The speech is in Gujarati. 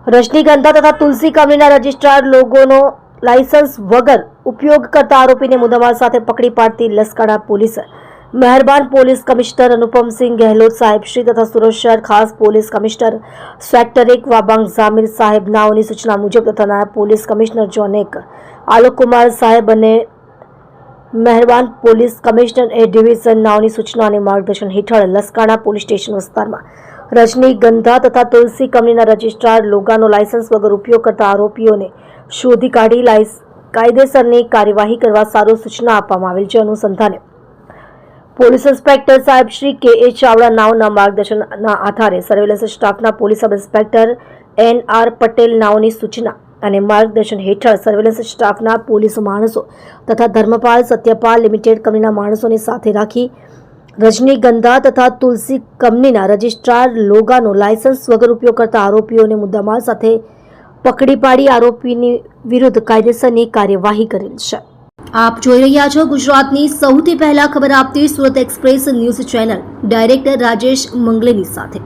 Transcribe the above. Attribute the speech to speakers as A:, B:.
A: રજનીગંધા તથા તુલસી કંપનીના રજિસ્ટ્રાર્ડ લોગોનો લાયસન્સ વગર ઉપયોગ કરતા આરોપીને મુદ્દામાલ સાથે પકડી પાડતી લસકાણા પોલીસ મહેરબાન પોલીસ કમિશનર અનુપમસિંહ ગહેલોત સાહેબશ્રી તથા સુરત શહેર ખાસ police commissioner sector 1 Wabang Jamir સાહેબ નાઓની સૂચના મુજબ તથા નાયબ પોલીસ કમિશનર ઝોન 1 આલોકકુમાર સાહેબ અને મહેરબાન પોલીસ કમિશનર એ ડિવિઝન નાઓની સૂચના અને માર્ગદર્શન હેઠળ લસકાણા પોલીસ સ્ટેશન વિસ્તારમાં રજનીગંધા તથા તુલસી કંપનીના રજિસ્ટ્રાર્ડ લોગાનો લાયસન્સ વગર ઉપયોગ કરતા આરોપીઓને શોધી કાઢી કાયદેસરની કાર્યવાહી કરવા સારું સૂચના આપવામાં આવેલ છે। અનુસંધાને પોલીસ ઇન્સ્પેક્ટર સાહેબ શ્રી કે.એ. ચાવડા નાઓના માર્ગદર્શનના આધારે સર્વેલન્સ સ્ટાફના police sub inspector N.R. Patel નાઓની સૂચના અને માર્ગદર્શન હેઠળ સર્વેલન્સ સ્ટાફના પોલીસ માણસો તથા ધર્મપાલ સત્યપાલ લિમિટેડ કંપનીના માણસોને સાથે રાખી રજનીગંધા તથા તુલસી કંપનીના રજિસ્ટ્રાર્ડ લોગાનો લાયસન્સ વગર ઉપયોગ કરતા આરોપીઓને મુદ્દામાલ સાથે પકડી પાડી આરોપીની વિરુદ્ધ કાયદેસરની કાર્યવાહી કરેલ છે। આપ જોઈ રહ્યા છો ગુજરાતની સૌથી પહેલા ખબર આપતી Surat express news channel director Rajesh Mangleni સાથે।